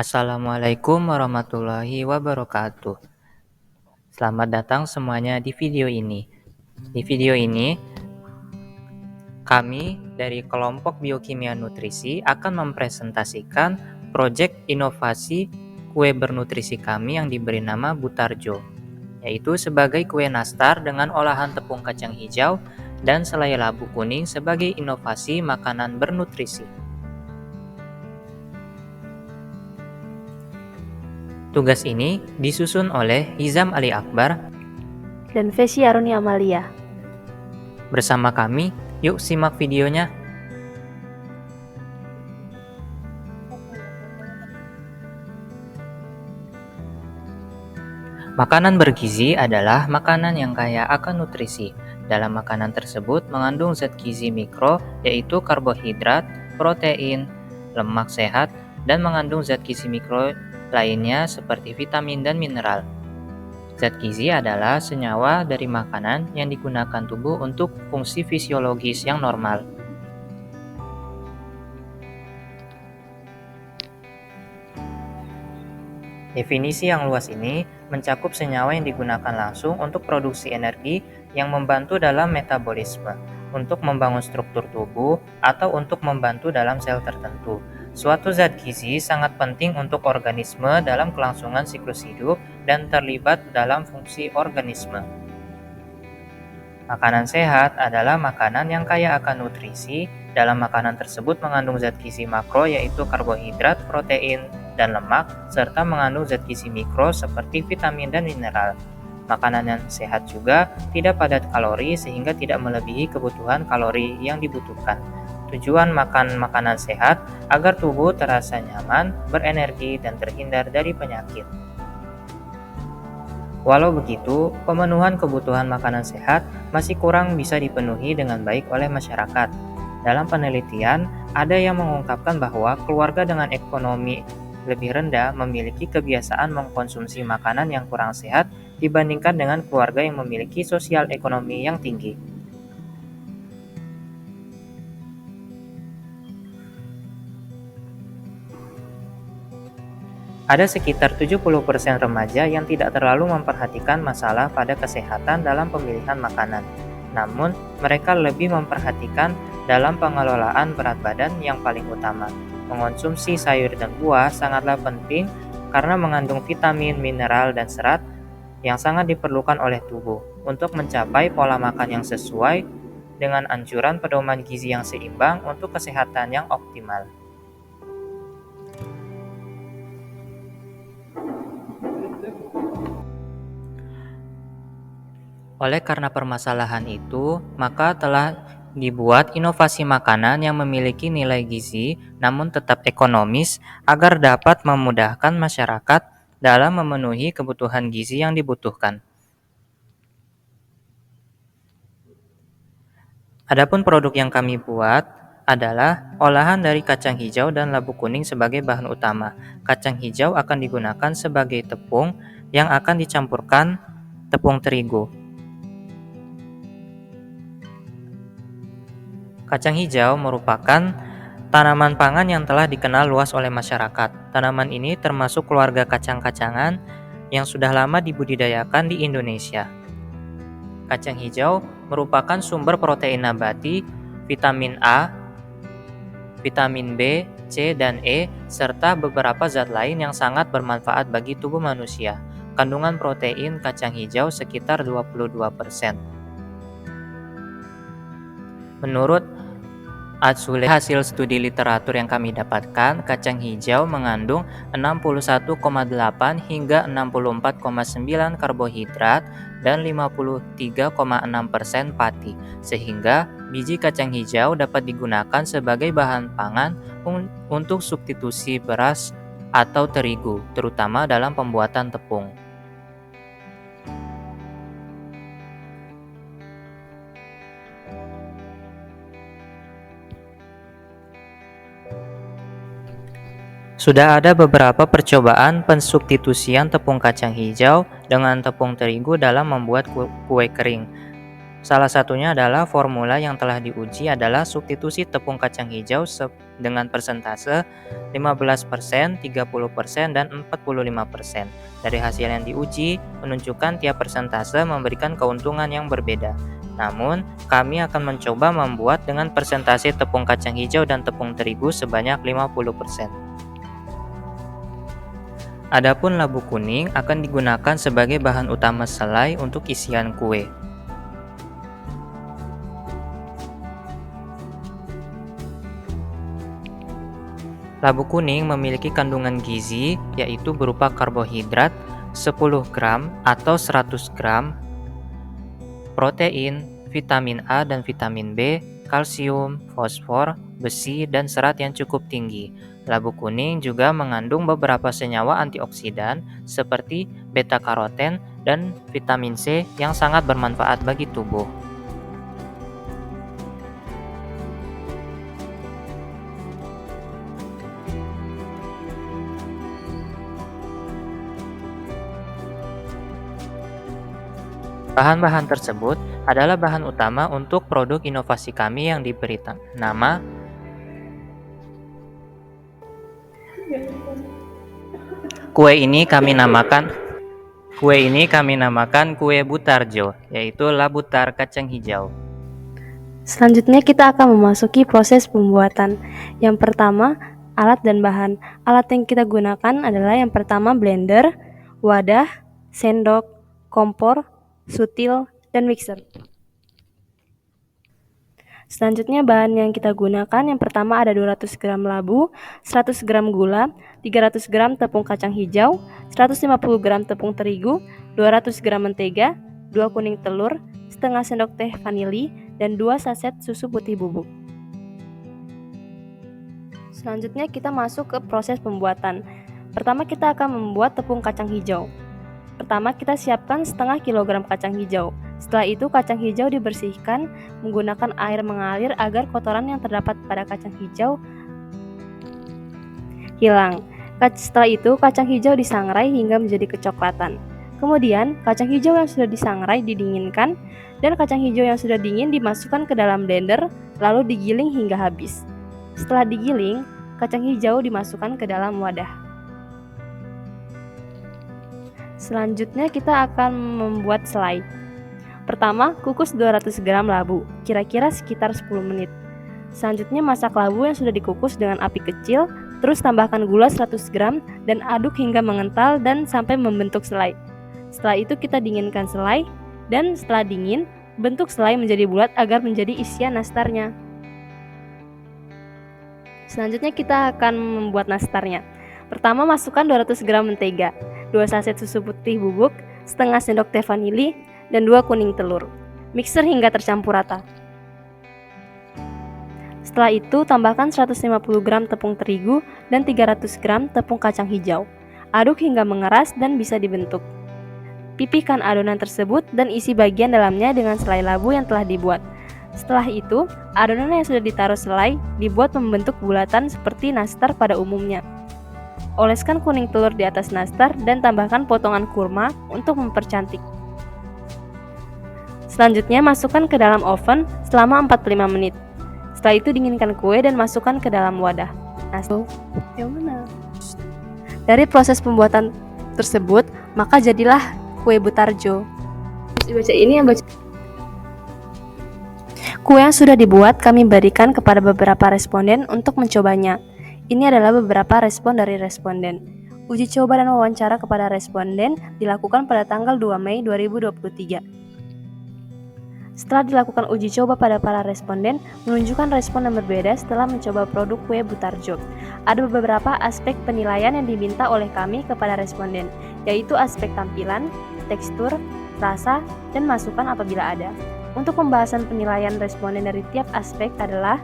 Assalamualaikum warahmatullahi wabarakatuh. Selamat datang semuanya di video ini. Di video ini, kami dari kelompok Biokimia Nutrisi akan mempresentasikan proyek inovasi kue bernutrisi kami yang diberi nama Butarjo, yaitu sebagai kue nastar dengan olahan tepung kacang hijau dan selai labu kuning sebagai inovasi makanan bernutrisi. Tugas ini disusun oleh Hizam Ali Akbar dan Vesy Aruni Amalia. Bersama kami, yuk simak videonya. Makanan bergizi adalah makanan yang kaya akan nutrisi. Dalam makanan tersebut mengandung zat gizi mikro, yaitu karbohidrat, protein, lemak sehat, dan mengandung zat gizi mikro lainnya seperti vitamin dan mineral. Zat gizi adalah senyawa dari makanan yang digunakan tubuh untuk fungsi fisiologis yang normal. Definisi yang luas ini mencakup senyawa yang digunakan langsung untuk produksi energi yang membantu dalam metabolisme, untuk membangun struktur tubuh, atau untuk membantu dalam sel tertentu. Suatu zat gizi sangat penting untuk organisme dalam kelangsungan siklus hidup dan terlibat dalam fungsi organisme. Makanan sehat adalah makanan yang kaya akan nutrisi. Dalam makanan tersebut mengandung zat gizi makro yaitu karbohidrat, protein, dan lemak, serta mengandung zat gizi mikro seperti vitamin dan mineral. Makanan yang sehat juga tidak padat kalori sehingga tidak melebihi kebutuhan kalori yang dibutuhkan. Tujuan makan makanan sehat agar tubuh terasa nyaman, berenergi, dan terhindar dari penyakit. Walau begitu, pemenuhan kebutuhan makanan sehat masih kurang bisa dipenuhi dengan baik oleh masyarakat. Dalam penelitian, ada yang mengungkapkan bahwa keluarga dengan ekonomi lebih rendah memiliki kebiasaan mengkonsumsi makanan yang kurang sehat dibandingkan dengan keluarga yang memiliki sosial ekonomi yang tinggi. Ada sekitar 70% remaja yang tidak terlalu memperhatikan masalah pada kesehatan dalam pemilihan makanan. Namun, mereka lebih memperhatikan dalam pengelolaan berat badan yang paling utama. Mengonsumsi sayur dan buah sangatlah penting karena mengandung vitamin, mineral, dan serat yang sangat diperlukan oleh tubuh untuk mencapai pola makan yang sesuai dengan anjuran pedoman gizi yang seimbang untuk kesehatan yang optimal. Oleh karena permasalahan itu, maka telah dibuat inovasi makanan yang memiliki nilai gizi namun tetap ekonomis agar dapat memudahkan masyarakat dalam memenuhi kebutuhan gizi yang dibutuhkan. Adapun produk yang kami buat adalah olahan dari kacang hijau dan labu kuning sebagai bahan utama. Kacang hijau akan digunakan sebagai tepung yang akan dicampurkan tepung terigu. Kacang hijau merupakan tanaman pangan yang telah dikenal luas oleh masyarakat. Tanaman ini termasuk keluarga kacang-kacangan yang sudah lama dibudidayakan di Indonesia. Kacang hijau merupakan sumber protein nabati, vitamin A, vitamin B, C, dan E, serta beberapa zat lain yang sangat bermanfaat bagi tubuh manusia. Kandungan protein kacang hijau sekitar 22%. Menurut hasil studi literatur yang kami dapatkan, kacang hijau mengandung 61,8 hingga 64,9 karbohidrat dan 53,6% pati, sehingga biji kacang hijau dapat digunakan sebagai bahan pangan untuk substitusi beras atau terigu, terutama dalam pembuatan tepung. Sudah ada beberapa percobaan pensubstitusian tepung kacang hijau dengan tepung terigu dalam membuat kue kering. Salah satunya adalah formula yang telah diuji adalah substitusi tepung kacang hijau dengan persentase 15%, 30%, dan 45%. Dari hasil yang diuji, menunjukkan tiap persentase memberikan keuntungan yang berbeda. Namun, kami akan mencoba membuat dengan persentase tepung kacang hijau dan tepung terigu sebanyak 50%. Adapun labu kuning akan digunakan sebagai bahan utama selai untuk isian kue. Labu kuning memiliki kandungan gizi, yaitu berupa karbohidrat 10 gram atau 100 gram, protein, vitamin A dan vitamin B, kalsium, fosfor, besi, dan serat yang cukup tinggi. Labu kuning juga mengandung beberapa senyawa antioksidan seperti beta-karoten dan vitamin C yang sangat bermanfaat bagi tubuh. Bahan-bahan tersebut adalah bahan utama untuk produk inovasi kami yang diberi nama kue ini kami namakan kue Butarjo, yaitu labutar kacang hijau. Selanjutnya kita akan memasuki proses pembuatan. Yang pertama, alat dan bahan. Alat yang kita gunakan adalah yang pertama blender, wadah, sendok, kompor, sutil, dan mixer. Selanjutnya bahan yang kita gunakan yang pertama ada 200 gram labu, 100 gram gula, 300 gram tepung kacang hijau, 150 gram tepung terigu, 200 gram mentega, 2 kuning telur, setengah sendok teh vanili, dan 2 saset susu putih bubuk. Selanjutnya kita masuk ke proses pembuatan. Pertama kita akan membuat tepung kacang hijau. Pertama kita siapkan setengah kilogram kacang hijau. Setelah itu kacang hijau dibersihkan menggunakan air mengalir agar kotoran yang terdapat pada kacang hijau hilang. Setelah itu kacang hijau disangrai hingga menjadi kecoklatan. Kemudian kacang hijau yang sudah disangrai didinginkan dan kacang hijau yang sudah dingin dimasukkan ke dalam blender lalu digiling hingga habis. Setelah digiling, kacang hijau dimasukkan ke dalam wadah. Selanjutnya kita akan membuat selai. Pertama, kukus 200 gram labu, kira-kira sekitar 10 menit. Selanjutnya masak labu yang sudah dikukus dengan api kecil, terus tambahkan gula 100 gram dan aduk hingga mengental dan sampai membentuk selai. Setelah itu kita dinginkan selai dan setelah dingin, bentuk selai menjadi bulat agar menjadi isian nastarnya. Selanjutnya kita akan membuat nastarnya. Pertama, masukkan 200 gram mentega, 2 saset susu putih bubuk, setengah sendok teh vanili, dan 2 kuning telur. Mixer hingga tercampur rata. Setelah itu, tambahkan 150 gram tepung terigu dan 300 gram tepung kacang hijau. Aduk hingga mengeras dan bisa dibentuk. Pipihkan adonan tersebut dan isi bagian dalamnya dengan selai labu yang telah dibuat. Setelah itu, adonan yang sudah ditaruh selai dibuat membentuk bulatan seperti nastar pada umumnya. Oleskan kuning telur di atas nastar dan tambahkan potongan kurma untuk mempercantik. Selanjutnya masukkan ke dalam oven selama 45 menit. Setelah itu dinginkan kue dan masukkan ke dalam wadah. Dari proses pembuatan tersebut, maka jadilah kue Butarjo. Kue yang sudah dibuat kami berikan kepada beberapa responden untuk mencobanya. Ini adalah beberapa respon dari responden. Uji coba dan wawancara kepada responden dilakukan pada tanggal 2 Mei 2023. Setelah dilakukan uji coba pada para responden, menunjukkan respon yang berbeda setelah mencoba produk kue Butarjo. Ada beberapa aspek penilaian yang diminta oleh kami kepada responden, yaitu aspek tampilan, tekstur, rasa, dan masukan apabila ada. Untuk pembahasan penilaian responden dari tiap aspek adalah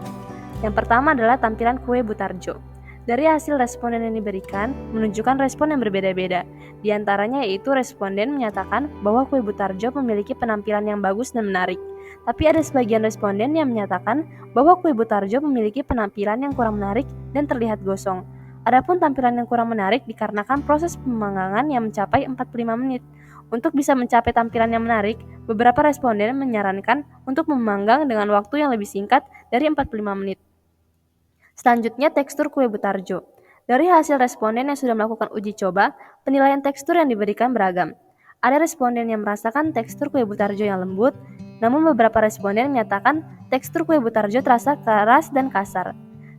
yang pertama adalah tampilan kue Butarjo. Dari hasil responden yang diberikan, menunjukkan respon yang berbeda-beda. Di antaranya yaitu responden menyatakan bahwa kue Butarjo memiliki penampilan yang bagus dan menarik. Tapi ada sebagian responden yang menyatakan bahwa kue Butarjo memiliki penampilan yang kurang menarik dan terlihat gosong. Adapun tampilan yang kurang menarik dikarenakan proses pemanggangan yang mencapai 45 menit. Untuk bisa mencapai tampilan yang menarik, beberapa responden menyarankan untuk memanggang dengan waktu yang lebih singkat dari 45 menit. Selanjutnya, tekstur kue butarjo. Dari hasil responden yang sudah melakukan uji coba, penilaian tekstur yang diberikan beragam. Ada responden yang merasakan tekstur kue butarjo yang lembut, namun beberapa responden menyatakan tekstur kue butarjo terasa keras dan kasar.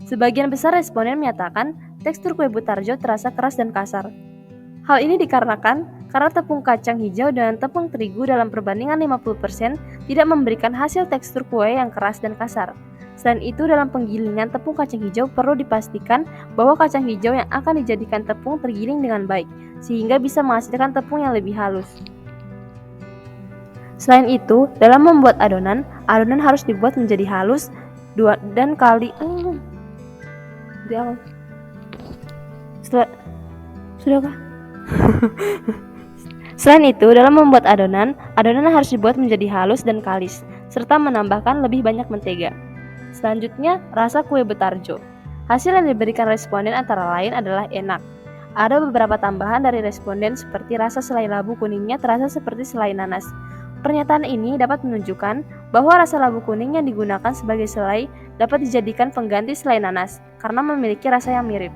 Sebagian besar responden menyatakan tekstur kue butarjo terasa keras dan kasar. Hal ini dikarenakan karena tepung kacang hijau dan tepung terigu dalam perbandingan 50% tidak memberikan hasil tekstur kue yang keras dan kasar. Selain itu, dalam penggilingan tepung kacang hijau perlu dipastikan bahwa kacang hijau yang akan dijadikan tepung tergiling dengan baik, sehingga bisa menghasilkan tepung yang lebih halus. Selain itu, dalam membuat adonan harus dibuat menjadi halus dan kali Sudahkah? Selain itu, dalam membuat adonan harus dibuat menjadi halus dan kalis, serta menambahkan lebih banyak mentega. Selanjutnya, rasa kue butarjo. Hasil yang diberikan responden antara lain adalah enak. Ada beberapa tambahan dari responden seperti rasa selai labu kuningnya terasa seperti selai nanas. Pernyataan ini dapat menunjukkan bahwa rasa labu kuning yang digunakan sebagai selai dapat dijadikan pengganti selai nanas karena memiliki rasa yang mirip.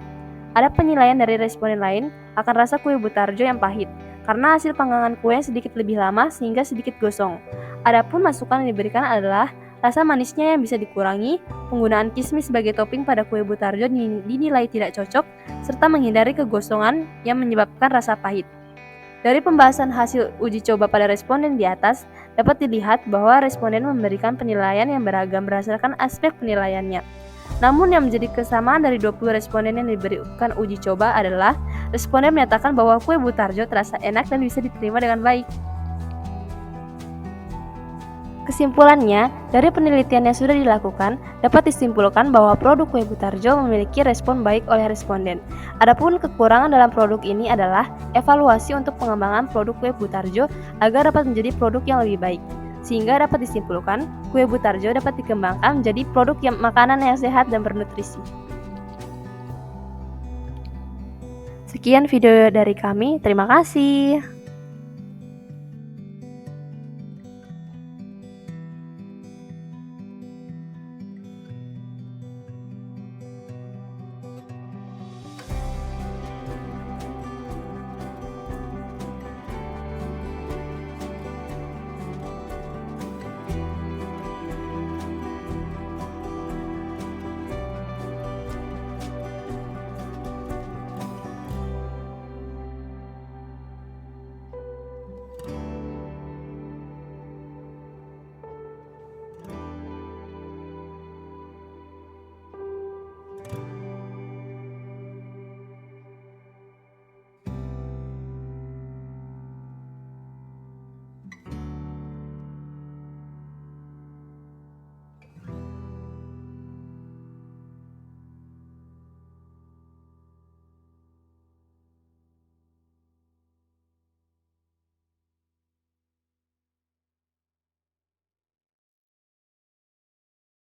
Ada penilaian dari responden lain akan rasa kue butarjo yang pahit, karena hasil panggangan kue yang sedikit lebih lama sehingga sedikit gosong. Adapun masukan yang diberikan adalah rasa manisnya yang bisa dikurangi, penggunaan kismis sebagai topping pada kue butarjo dinilai tidak cocok, serta menghindari kegosongan yang menyebabkan rasa pahit. Dari pembahasan hasil uji coba pada responden di atas, dapat dilihat bahwa responden memberikan penilaian yang beragam berdasarkan aspek penilaiannya. Namun yang menjadi kesamaan dari 20 responden yang diberikan uji coba adalah responden menyatakan bahwa kue butarjo terasa enak dan bisa diterima dengan baik. Kesimpulannya, dari penelitian yang sudah dilakukan, dapat disimpulkan bahwa produk kue butarjo memiliki respon baik oleh responden. Adapun kekurangan dalam produk ini adalah evaluasi untuk pengembangan produk kue butarjo agar dapat menjadi produk yang lebih baik. Sehingga dapat disimpulkan, kue butarjo dapat dikembangkan menjadi produk makanan yang sehat dan bernutrisi. Sekian video dari kami, terima kasih.